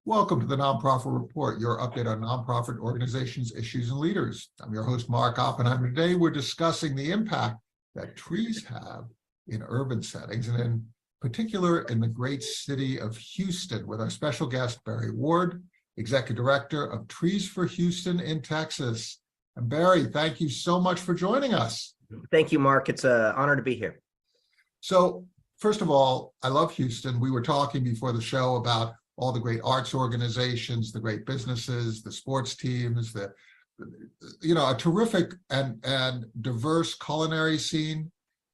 Welcome to the Nonprofit Report, your update on nonprofit organizations, issues, and leaders. I'm your host, Mark Oppenheimer. Today, we're discussing the impact that trees have in urban settings, and in particular in the great city of Houston, with our special guest, Barry Ward, Executive Director of Trees for Houston in Texas. And Barry, thank you so much for joining us. Thank you, Mark. It's an honor to be here. So, first of all, I love Houston. We were talking before the show about all the great arts organizations, the great businesses, the sports teams, a terrific and diverse culinary scene.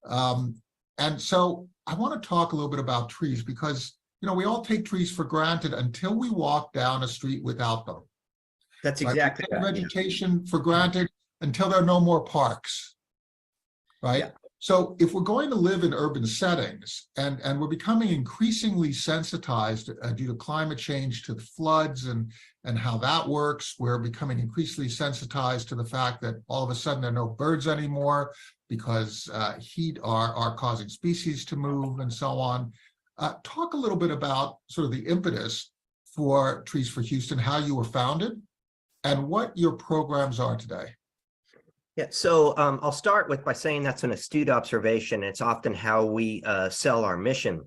And so I want to talk a little bit about trees because, we all take trees for granted until we walk down a street without them. That's exactly right? right. Vegetation for granted until there are no more parks, right? Yeah. So if we're going to live in urban settings and we're becoming increasingly sensitized due to climate change to the floods and how that works, we're becoming increasingly sensitized to the fact that all of a sudden there are no birds anymore because heat are causing species to move and so on. Talk a little bit about sort of the impetus for Trees for Houston, how you were founded, and what your programs are today. Yeah, so I'll start by saying that's an astute observation. It's often how we sell our mission.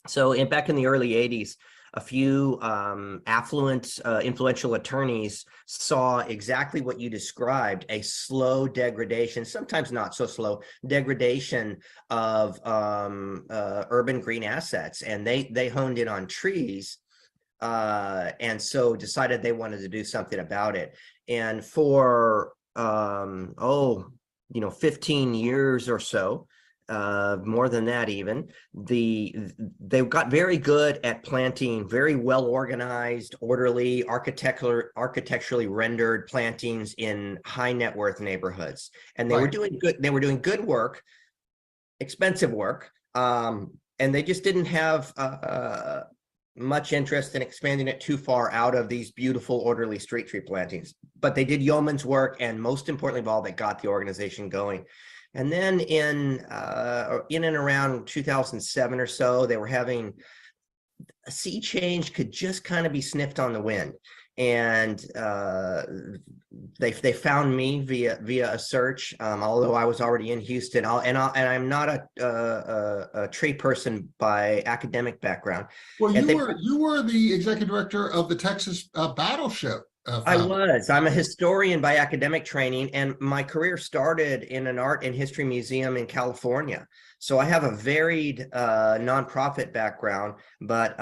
So back in the early 80s, a few affluent, influential attorneys saw exactly what you described, a slow degradation, sometimes not so slow, degradation of urban green assets. And they honed in on trees and so decided they wanted to do something about it. And for 15 years or so, more than that even, they got very good at planting very well organized, orderly, architecturally rendered plantings in high net worth neighborhoods. And they were doing good work, expensive work, and they just didn't have much interest in expanding it too far out of these beautiful, orderly street tree plantings. But they did yeoman's work, and most importantly of all, they got the organization going. And then in and around 2007 or so, they were having a sea change could just kind of be sniffed on the wind. And they found me via a search, although I was already in Houston. I'm not a tree person by academic background. Well, you were the executive director of the Texas Battleship. I was. I'm a historian by academic training, and my career started in an art and history museum in California. So I have a varied nonprofit background, but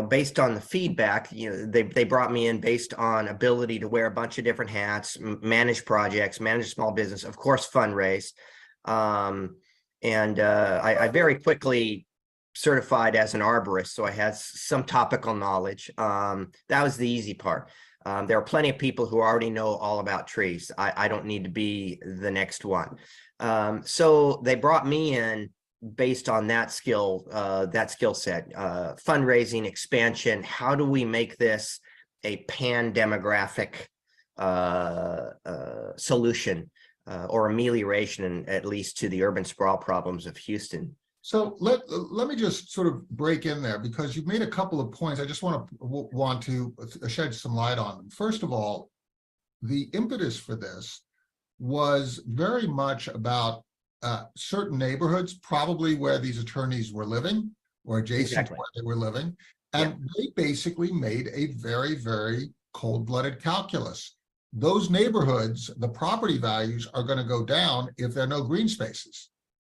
based on the feedback, they brought me in based on ability to wear a bunch of different hats, manage projects, manage small business, of course, fundraise. I very quickly certified as an arborist, so I had some topical knowledge. That was the easy part. There are plenty of people who already know all about trees. I don't need to be the next one. So they brought me in based on that skill set, fundraising, expansion. How do we make this a pan-demographic solution or amelioration, at least to the urban sprawl problems of Houston? So let me just sort of break in there, because you've made a couple of points I just want to shed some light on them. First of all, the impetus for this was very much about certain neighborhoods, probably where these attorneys were living or adjacent to where they were living. And they basically made a very, very cold-blooded calculus. Those neighborhoods, the property values are going to go down if there are no green spaces.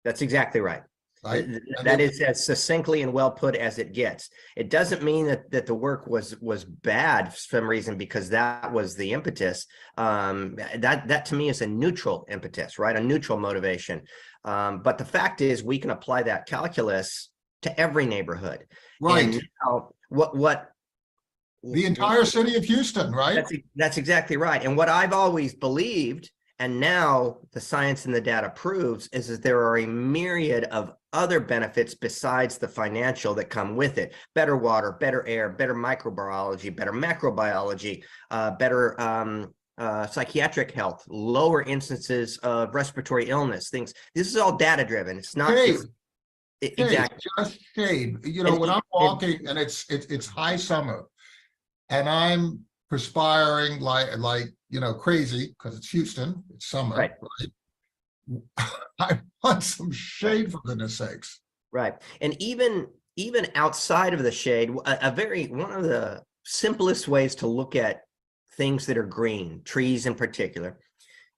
That's exactly right. Right? That is as succinctly and well put as it gets. It doesn't mean that the work was bad for some reason, because that was the impetus. That to me is a neutral impetus, right? A neutral motivation. But the fact is, we can apply that calculus to every neighborhood. Right. And what the entire city of Houston, right? That's exactly right. And what I've always believed, and now the science and the data proves, is that there are a myriad of other benefits besides the financial that come with it. Better water, better air, better microbiology, better macrobiology, better psychiatric health, lower instances of respiratory illness, things. This is all data driven. It's not. Shade, Exactly. just shade. You know, And, when I'm and walking and it's high summer and I'm perspiring like crazy because it's Houston, it's summer, right. right? I want some shade for goodness sakes. Right. And even outside of the shade, a very one of the simplest ways to look at things that are green, trees in particular,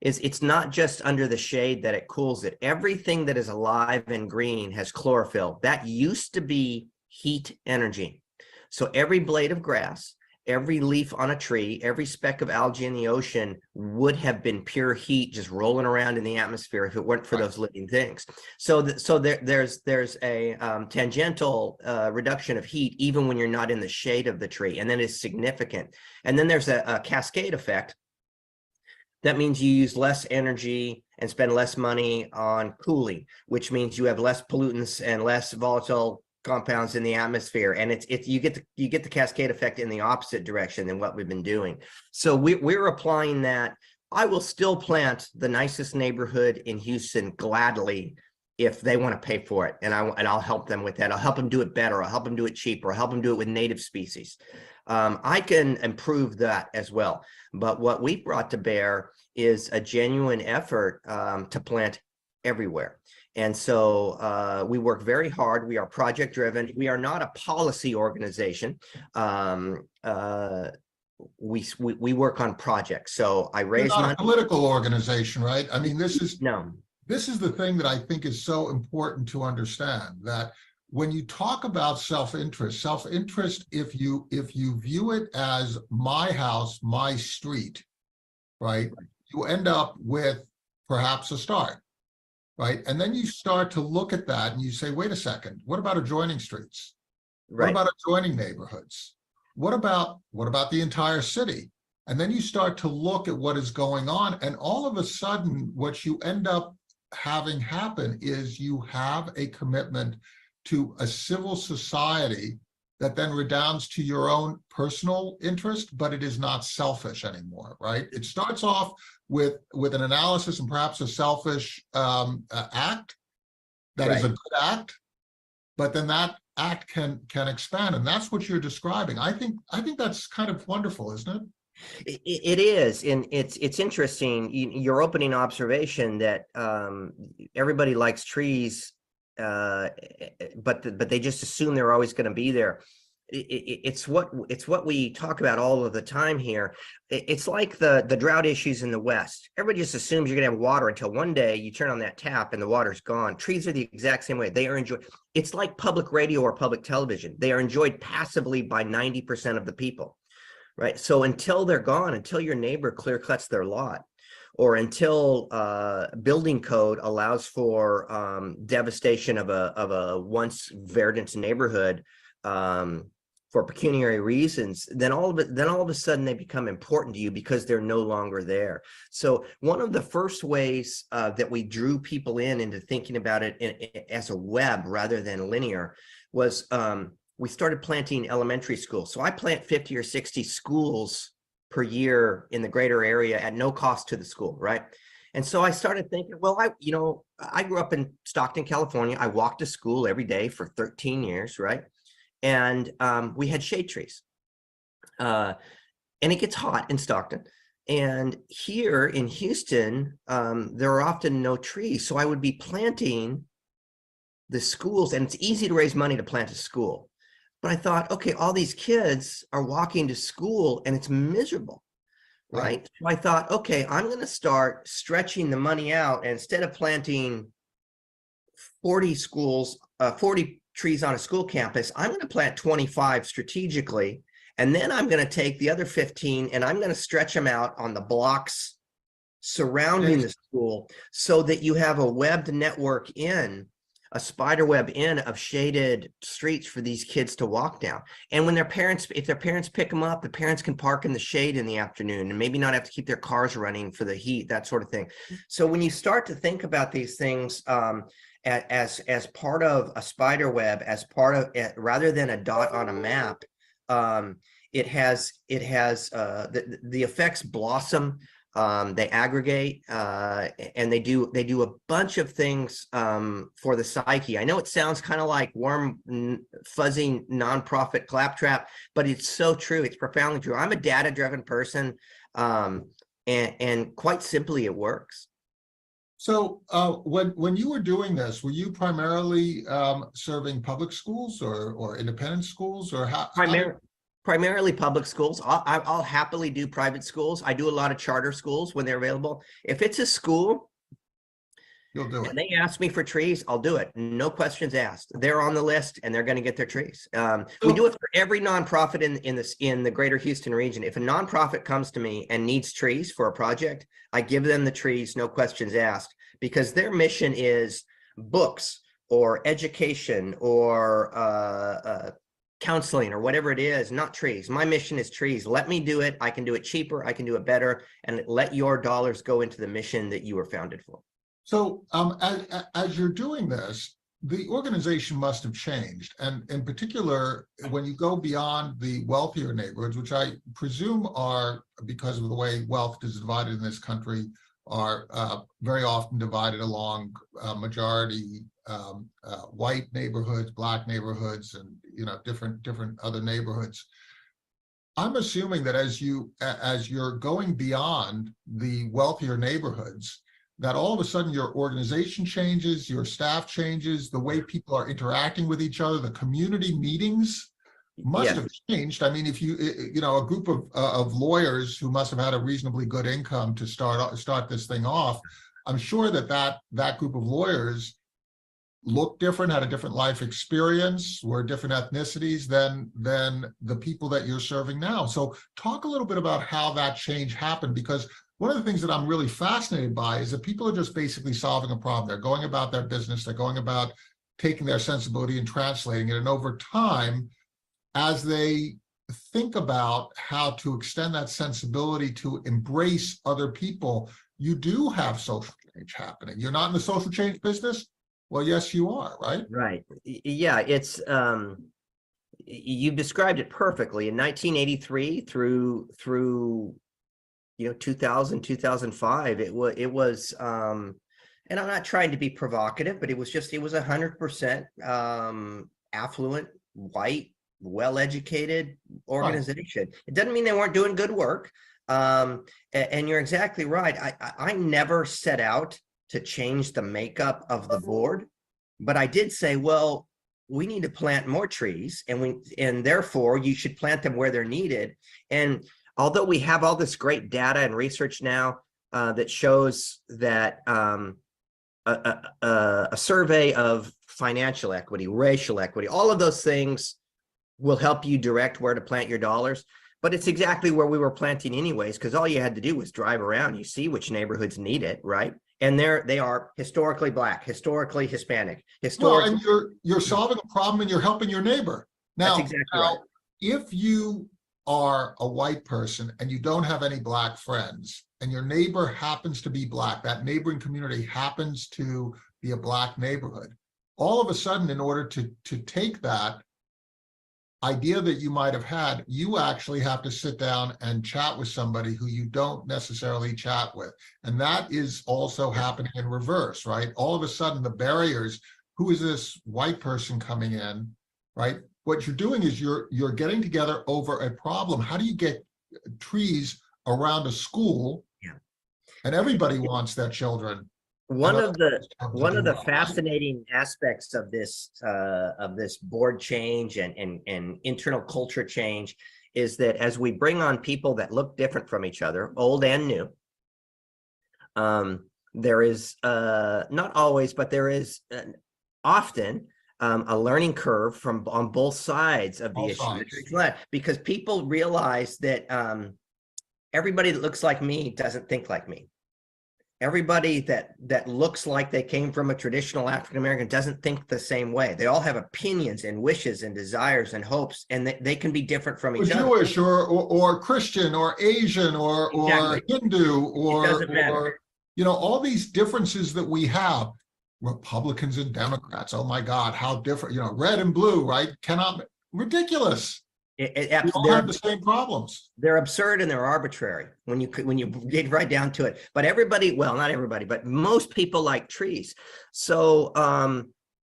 is it's not just under the shade that it cools it. Everything that is alive and green has chlorophyll. That used to be heat energy. So every blade of grass, every leaf on a tree, every speck of algae in the ocean would have been pure heat just rolling around in the atmosphere if it weren't for Right. those living things. So there's a tangential reduction of heat even when you're not in the shade of the tree, and that is significant. And then there's a cascade effect. That means you use less energy and spend less money on cooling, which means you have less pollutants and less volatile compounds in the atmosphere. And it's you get the cascade effect in the opposite direction than what we've been doing. So we're applying that. I will still plant the nicest neighborhood in Houston gladly if they want to pay for it, and I'll help them with that. I'll help them do it better. I'll help them do it cheaper. I'll help them do it with native species. I can improve that as well. But what we brought to bear is a genuine effort to plant everywhere. And so we work very hard. We are project driven. We are not a policy organization. We work on projects. So I You're raise not a money. political organization, right? I mean, No, this is the thing that I think is so important to understand, that when you talk about self-interest, if you view it as my house, my street, right, you end up with perhaps a start, right? And then you start to look at that and you say, wait a second, what about adjoining streets? What right. about adjoining neighborhoods? What about the entire city? And then you start to look at what is going on, and all of a sudden, what you end up having happen is you have a commitment to a civil society that then redounds to your own personal interest, but it is not selfish anymore, right? It starts off with an analysis and perhaps a selfish act that is Right. a good act, but then that act can expand, and that's what you're describing. I think that's kind of wonderful, isn't it? It is, and it's interesting. Your opening observation that everybody likes trees, but they just assume they're always going to be there. It's what we talk about all of the time here. It's like the drought issues in the West. Everybody just assumes you're going to have water until one day you turn on that tap and the water's gone. Trees are the exact same way. They are enjoyed. It's like public radio or public television. They are enjoyed passively by 90% of the people. Right. So until they're gone, until your neighbor clear cuts their lot, or until building code allows for devastation of a once verdant neighborhood for pecuniary reasons, then all of a sudden they become important to you because they're no longer there. So one of the first ways that we drew people into thinking about it as a web rather than linear was we started planting elementary schools. So I plant 50 or 60 schools per year in the greater area at no cost to the school, right? And so I started thinking, well, I grew up in Stockton, California. I walked to school every day for 13 years, right? And we had shade trees. And it gets hot in Stockton. And here in Houston, there are often no trees. So I would be planting the schools, and it's easy to raise money to plant a school. But I thought, okay, all these kids are walking to school and it's miserable, right? So I thought, okay, I'm going to start stretching the money out. And instead of planting 40 schools, 40 trees on a school campus, I'm going to plant 25 strategically. And then I'm going to take the other 15 and I'm going to stretch them out on the blocks surrounding the school so that you have a webbed network a spider web of shaded streets for these kids to walk down. And when if their parents pick them up, the parents can park in the shade in the afternoon and maybe not have to keep their cars running for the heat, that sort of thing. So when you start to think about these things as part of a spider web, as part of rather than a dot on a map, it has the effects blossom They aggregate, and they do a bunch of things for the psyche. I know it sounds kind of like warm, fuzzy nonprofit claptrap, but it's so true. It's profoundly true. I'm a data-driven person, and quite simply, it works. So when you were doing this, were you primarily serving public schools or independent schools, or how? Primarily public schools. I'll happily do private schools. I do a lot of charter schools when they're available. If it's a school, You'll do it. and they ask me for trees, I'll do it. No questions asked. They're on the list and they're going to get their trees. We do it for every nonprofit in the greater Houston region. If a nonprofit comes to me and needs trees for a project, I give them the trees, no questions asked, because their mission is books or education or counseling or whatever it is, not trees. My mission is trees. Let me do it. I can do it cheaper. I can do it better. And let your dollars go into the mission that you were founded for. So as you're doing this, the organization must have changed. And in particular, when you go beyond the wealthier neighborhoods, which I presume are, because of the way wealth is divided in this country, are very often divided along majority white neighborhoods, black neighborhoods, and different other neighborhoods. I'm assuming that as you're going beyond the wealthier neighborhoods, that all of a sudden your organization changes, your staff changes, the way people are interacting with each other, the community meetings must have changed. I mean, if a group of lawyers who must have had a reasonably good income to start this thing off, I'm sure that group of lawyers looked different, had a different life experience, were different ethnicities than the people that you're serving now. So talk a little bit about how that change happened, because one of the things that I'm really fascinated by is that people are just basically solving a problem. They're going about their business. They're going about taking their sensibility and translating it. And over time, as they think about how to extend that sensibility to embrace other people, you do have social change happening. You're not in the social change business? Well, yes, you are, right? Right. Yeah, it's you described it perfectly. In 1983 through 2000, 2005, it was and I'm not trying to be provocative, but it was 100% affluent, white, well-educated organization. Right. It doesn't mean they weren't doing good work. And you're exactly right. I never set out to change the makeup of the board, but I did say, well, we need to plant more trees, and therefore you should plant them where they're needed. And although we have all this great data and research now that shows that a survey of financial equity, racial equity, all of those things will help you direct where to plant your dollars. But it's exactly where we were planting anyways, because all you had to do was drive around. You see which neighborhoods need it, right? And they are historically black, historically Hispanic, historically. Well, and you're solving a problem and you're helping your neighbor. Now, that's exactly right. If you are a white person and you don't have any black friends, and your neighbor happens to be black, that neighboring community happens to be a black neighborhood, all of a sudden, in order to take that idea that you might have had, you actually have to sit down and chat with somebody who you don't necessarily chat with. And that is also happening in reverse, right? All of a sudden, the barriers, who is this white person coming in, right? What you're doing is you're getting together over a problem. How do you get trees around a school? Yeah. And everybody wants their children. One of the fascinating aspects of this board change and internal culture change is that as we bring on people that look different from each other, old and new, there is not always, but there is often a learning curve on both sides of the issue, because people realize that everybody that looks like me doesn't think like me. Everybody that looks like they came from a traditional African-American doesn't think the same way. They all have opinions and wishes and desires and hopes, and they can be different from each other. Jewish or Christian or Asian or Hindu or all these differences that we have. Republicans and Democrats, oh my God, how different, red and blue, right? Ridiculous. We all have the same problems. They're absurd and they're arbitrary when you get right down to it. But everybody, well, not everybody, but most people like trees. So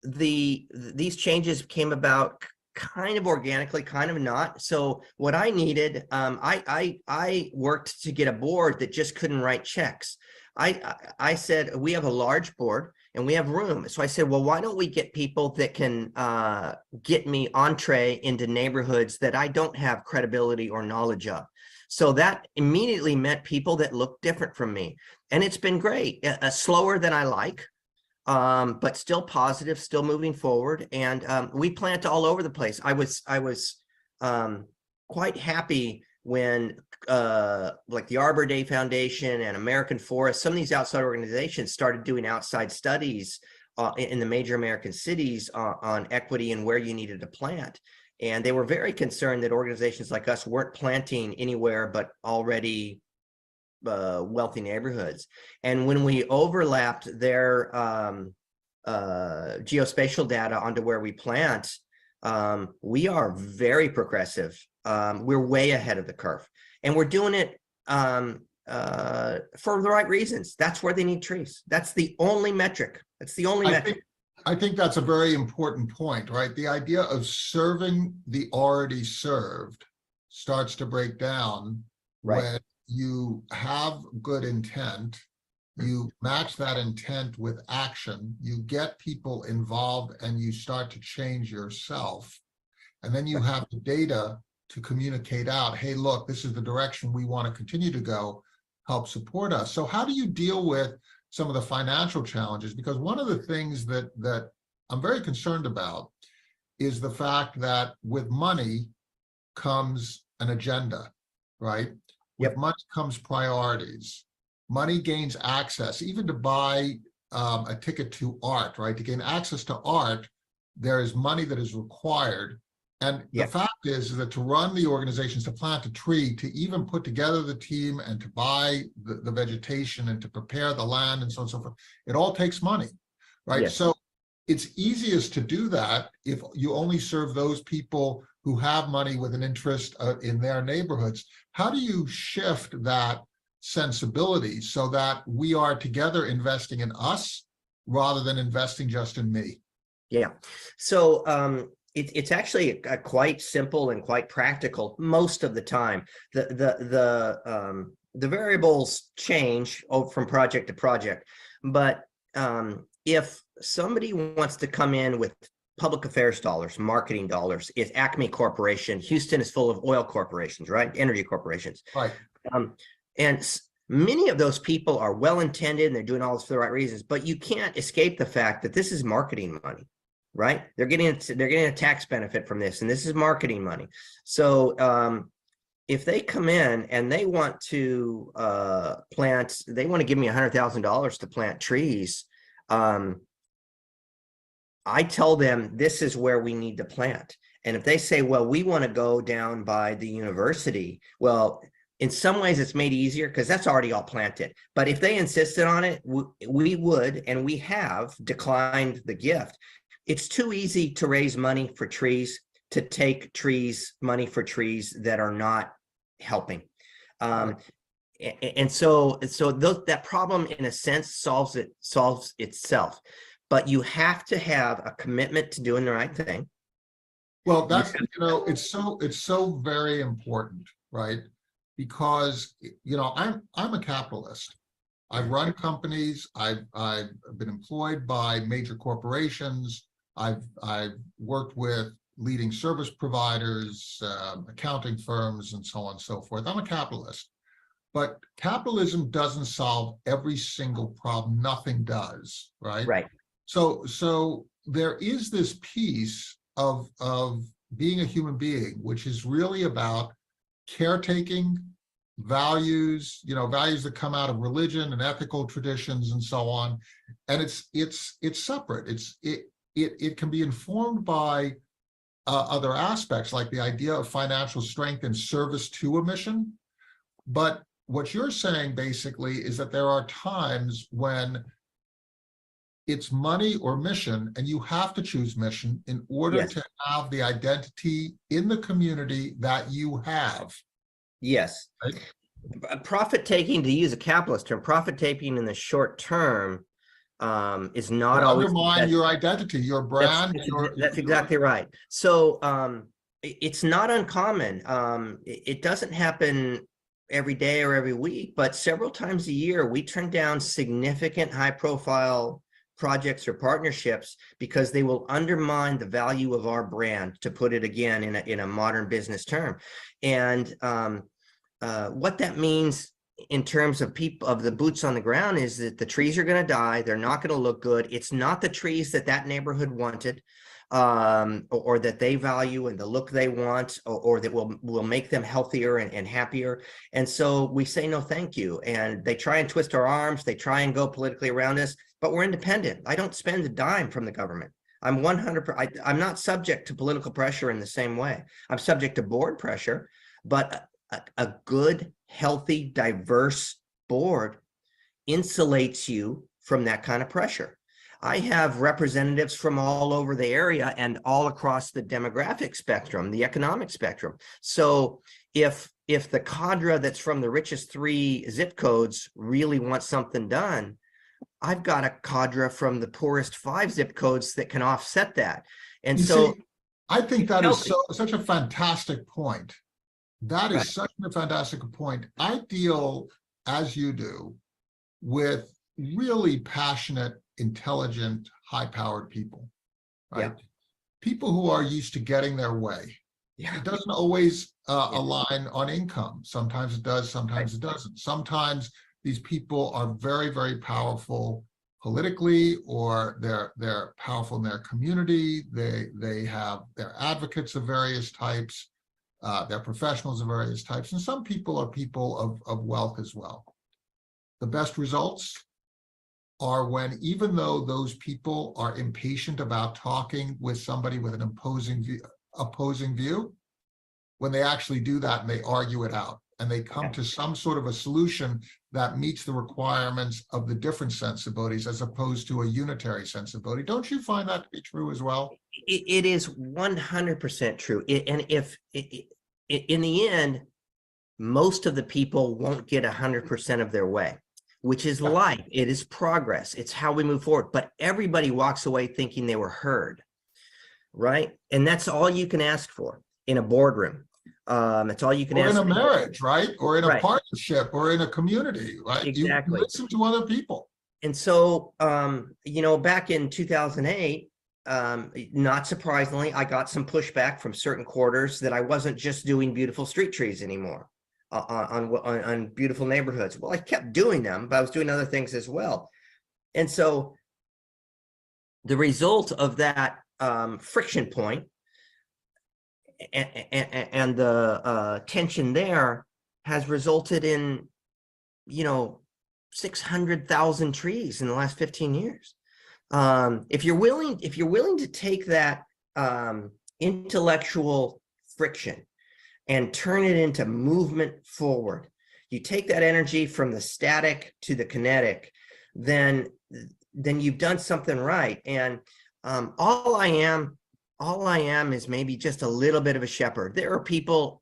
these changes came about kind of organically, kind of not. So what I needed, I worked to get a board that just couldn't write checks. I said, we have a large board and we have room. So I said, well, why don't we get people that can get me entree into neighborhoods that I don't have credibility or knowledge of? So that immediately met people that look different from me. And it's been great, slower than I like, but still positive, still moving forward. And we plant all over the place. I was quite happy when like the Arbor Day Foundation and American Forest, some of these outside organizations started doing outside studies in the major American cities on equity and where you needed to plant. And they were very concerned that organizations like us weren't planting anywhere but already wealthy neighborhoods. And when we overlapped their geospatial data onto where we plant, we are very progressive. We're way ahead of the curve, and we're doing it for the right reasons. That's where they need trees. That's the only metric. That's the only metric. I think that's a very important point, right? The idea of serving the already served starts to break down when you have good intent, you match that intent with action, you get people involved, and you start to change yourself. And then you have the data to communicate out, hey, look, this is the direction we want to continue to go, help support us. So how do you deal with some of the financial challenges? Because one of the things that I'm very concerned about is the fact that with money comes an agenda, right? With money comes priorities. Money gains access, even to buy a ticket to art, right? To gain access to art, there is money that is required. And the fact is that to run the organizations, to plant a tree, to even put together the team and to buy the vegetation and to prepare the land and so on and so forth, it all takes money, right? So it's easiest to do that if you only serve those people who have money with an interest in their neighborhoods. How do you shift that sensibility so that we are together investing in us rather than investing just in me? Yeah. So it's actually quite simple and quite practical most of the time. The variables change from project to project, but if somebody wants to come in with public affairs dollars, marketing dollars, it's Acme Corporation. Houston is full of oil corporations, right? Energy corporations. Right. And many of those people are well-intended and they're doing all this for the right reasons, but you can't escape the fact that this is marketing money, right? They're getting a tax benefit from this, and this is marketing money. So if they come in and they want to they want to give me $100,000 to plant trees, I tell them this is where we need to plant. And if they say, well, we want to go down by the university, well, in some ways it's made easier because that's already all planted. But if they insisted on it, we would, and we have declined the gift. It's too easy to raise money for trees, to take money for trees that are not helping. And so that problem, in a sense, solves itself. But you have to have a commitment to doing the right thing. Well, that's, it's so very important, right? Because, I'm a capitalist. I've run companies. I've been employed by major corporations. I've worked with leading service providers, accounting firms, and so on and so forth. I'm a capitalist. But capitalism doesn't solve every single problem. Nothing does, right? Right. So there is this piece of being a human being, which is really about caretaking, values, values that come out of religion and ethical traditions and so on. And it's separate. It can be informed by other aspects, like the idea of financial strength and service to a mission. But what you're saying basically is that there are times when it's money or mission, and you have to choose mission in order Yes. to have the identity in the community that you have. Yes. Right? Profit taking, to use a capitalist term, profit taking in the short term is not Will always undermine your identity, your brand. that's exactly right. So it's not uncommon. It doesn't happen every day or every week, but several times a year we turn down significant high profile projects or partnerships because they will undermine the value of our brand, to put it again in a modern business term. And what that means in terms of people, of the boots on the ground, is that the trees are going to die. They're not going to look good. It's not the trees that that neighborhood wanted, or that they value and the look they want, or that will make them healthier and happier. And so we say no thank you, and they try and twist our arms. They try and go politically around us, but we're independent. I don't spend a dime from the government. I'm 100%. I'm not subject to political pressure in the same way. I'm subject to board pressure, but a good, healthy, diverse board insulates you from that kind of pressure. I have representatives from all over the area and all across the demographic spectrum, the economic spectrum. So if the cadre that's from the richest 3 zip codes really wants something done, I've got a cadre from the poorest 5 zip codes that can offset that. And so I think that is such a fantastic point. That is right. Such a fantastic point. I deal, as you do, with really passionate, intelligent, high-powered people, right? Yeah. People who are used to getting their way. Yeah. It doesn't always align on income. Sometimes it does, sometimes it doesn't. Sometimes these people are very, very powerful politically, or they're powerful in their community. They have their advocates of various types. They're professionals of various types, and some people are people of wealth as well. The best results are when, even though those people are impatient about talking with somebody with an opposing view, when they actually do that and they argue it out and they come to some sort of a solution that meets the requirements of the different sensibilities as opposed to a unitary sensibility. Don't you find that to be true as well? It is 100% true. And if in the end, most of the people won't get 100% of their way, which is life. It is progress. It's how we move forward. But everybody walks away thinking they were heard, right? And that's all you can ask for in a boardroom. That's all you can ask for. Or in a marriage, right? Or in a right. partnership, or in a community, right? Exactly. You listen to other people. And so, back in 2008, not surprisingly, I got some pushback from certain quarters that I wasn't just doing beautiful street trees anymore on beautiful neighborhoods. Well, I kept doing them, but I was doing other things as well. And so the result of that friction point and the tension there has resulted in, 600,000 trees in the last 15 years. If you're willing to take that intellectual friction and turn it into movement forward, you take that energy from the static to the kinetic, then you've done something right. And all I am is maybe just a little bit of a shepherd. There are people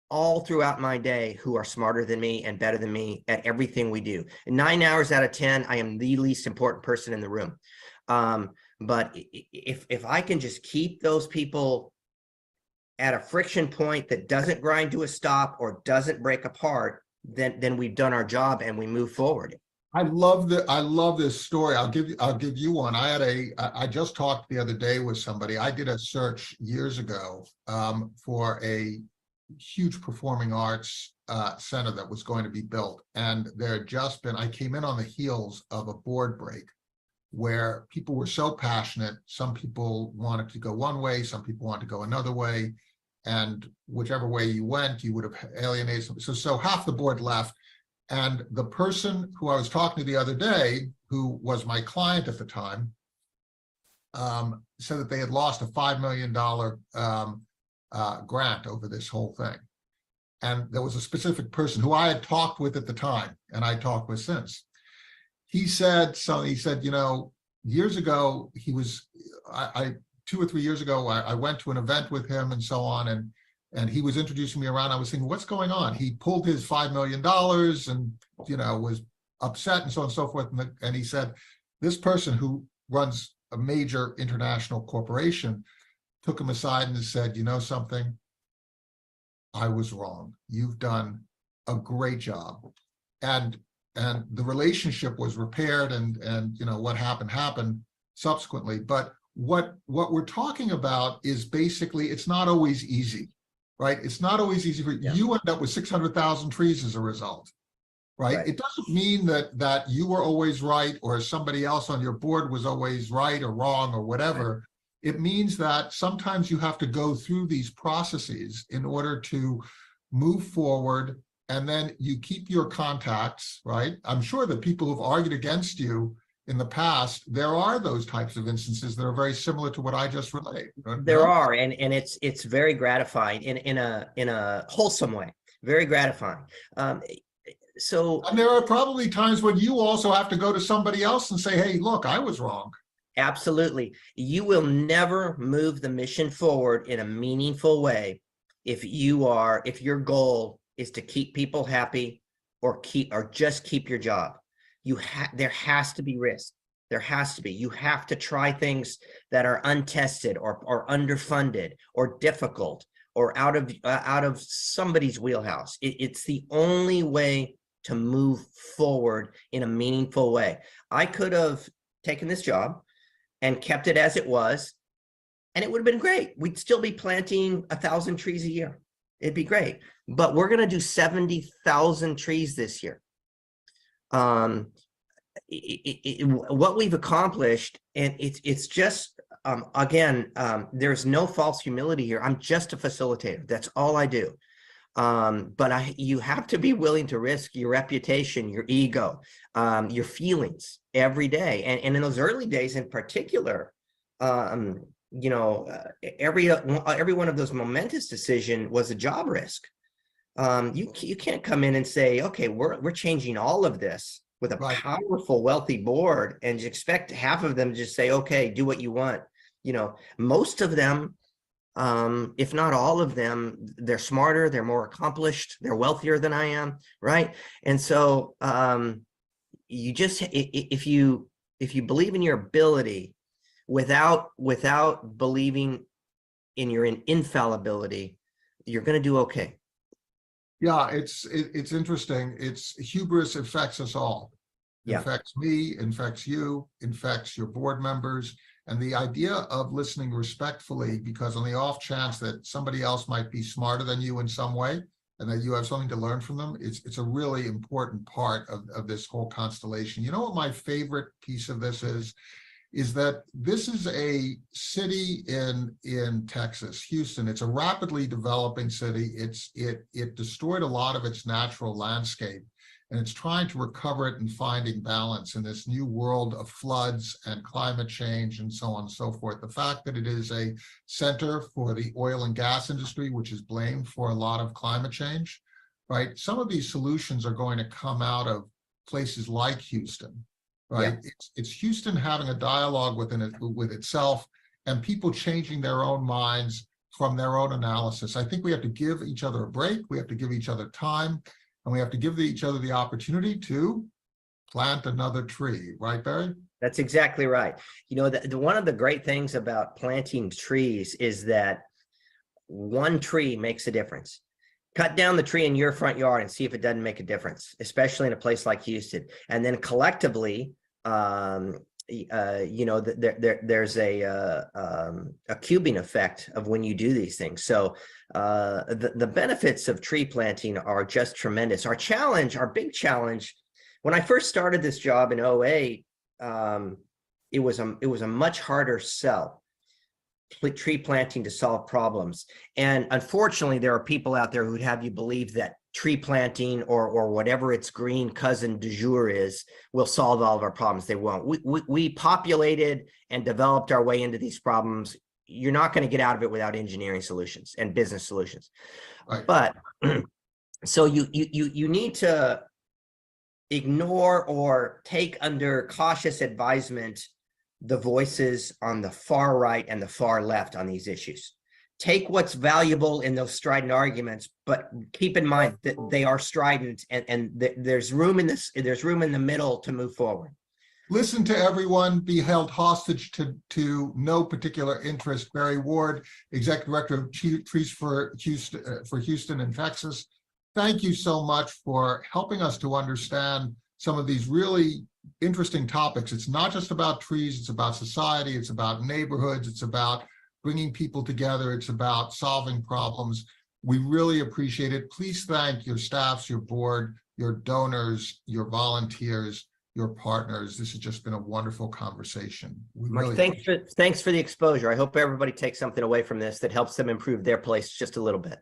all throughout my day who are smarter than me and better than me at everything we do. And 9 hours out of 10, I am the least important person in the room. But if I can just keep those people at a friction point that doesn't grind to a stop or doesn't break apart, then we've done our job and we move forward. I love this story. I'll give you one. I just talked the other day with somebody. I did a search years ago for a huge performing arts center that was going to be built. And I came in on the heels of a board break where people were so passionate. Some people wanted to go one way, some people wanted to go another way. And whichever way you went, you would have alienated some. So half the board left. And the person who I was talking to the other day, who was my client at the time, said that they had lost a $5 million grant over this whole thing. And there was a specific person who I had talked with at the time, and I talked with since. He said, years ago, I 2 or 3 years ago, I went to an event with him and so on, and he was introducing me around. I was thinking, what's going on? He pulled his $5 million and, was upset and so on and so forth. And he said, this person who runs a major international corporation took him aside and said, you know something? I was wrong. You've done a great job. And the relationship was repaired, and what happened subsequently. But what we're talking about is basically, it's not always easy, right? It's not always easy for you end up with 600,000 trees as a result, right? It doesn't mean that you were always right, or somebody else on your board was always right or wrong or whatever. It means that sometimes you have to go through these processes in order to move forward, and then you keep your contacts, right? I'm sure that people who've argued against you in the past, there are those types of instances that are very similar to what I just relayed. There are, and it's very gratifying in a wholesome way, very gratifying. So and there are probably times when you also have to go to somebody else and say, hey, look, I was wrong. Absolutely. You will never move the mission forward in a meaningful way if your goal is to keep people happy or just keep your job. There has to be risk. There has to be. You have to try things that are untested or underfunded or difficult or out of somebody's wheelhouse. It's the only way to move forward in a meaningful way. I could have taken this job and kept it as it was, and it would have been great. We'd still be planting 1,000 trees a year. It'd be great. But we're going to do 70,000 trees this year. What we've accomplished, and it's just, again, there's no false humility here. I'm just a facilitator. That's all I do. But you have to be willing to risk your reputation, your ego, your feelings every day. And in those early days in particular, every one of those momentous decisions was a job risk. You can't come in and say, okay, we're changing all of this with a powerful, wealthy board and just expect half of them to just say, okay, do what you want. Most of them, if not all of them, they're smarter, they're more accomplished, they're wealthier than I am, right? And so you just, if you believe in your ability without believing in your infallibility, you're going to do okay. Yeah, it's interesting. Hubris affects us all. Yeah. Infects me, infects you, infects your board members. And the idea of listening respectfully, because on the off chance that somebody else might be smarter than you in some way, and that you have something to learn from them, it's a really important part of this whole constellation. You know what my favorite piece of this is that this is a city in Texas, Houston. It's a rapidly developing city. It destroyed a lot of its natural landscape, and it's trying to recover it and finding balance in this new world of floods and climate change and so on and so forth. The fact that it is a center for the oil and gas industry, which is blamed for a lot of climate change, right? Some of these solutions are going to come out of places like Houston. Right. Yeah. It's Houston having a dialogue with itself, and people changing their own minds from their own analysis. I think we have to give each other a break. We have to give each other time, and we have to give each other the opportunity to plant another tree. Right, Barry? That's exactly right. One of the great things about planting trees is that one tree makes a difference. Cut down the tree in your front yard and see if it doesn't make a difference, especially in a place like Houston. And then collectively, there's a cubing effect of when you do these things. So the benefits of tree planting are just tremendous. Our big challenge, when I first started this job in 2008, it was a much harder sell. Tree planting to solve problems. And unfortunately, there are people out there who'd have you believe that tree planting or whatever its green cousin du jour is will solve all of our problems. They won't. We populated and developed our way into these problems. You're not going to get out of it without engineering solutions and business solutions. Right. But so you need to ignore or take under cautious advisement the voices on the far right and the far left on these issues. Take what's valuable in those strident arguments, but keep in mind that they are strident, and there's room in the middle to move forward. Listen to everyone, be held hostage to no particular interest. Barry Ward, Executive Director of Trees for Houston and Texas. Thank you so much for helping us to understand some of these really interesting topics. It's not just about trees, it's about society, it's about neighborhoods, it's about bringing people together, it's about solving problems. We really appreciate it. Please thank your staffs, your board, your donors, your volunteers, your partners. This has just been a wonderful conversation. Mark, thanks for the exposure. I hope everybody takes something away from this that helps them improve their place just a little bit.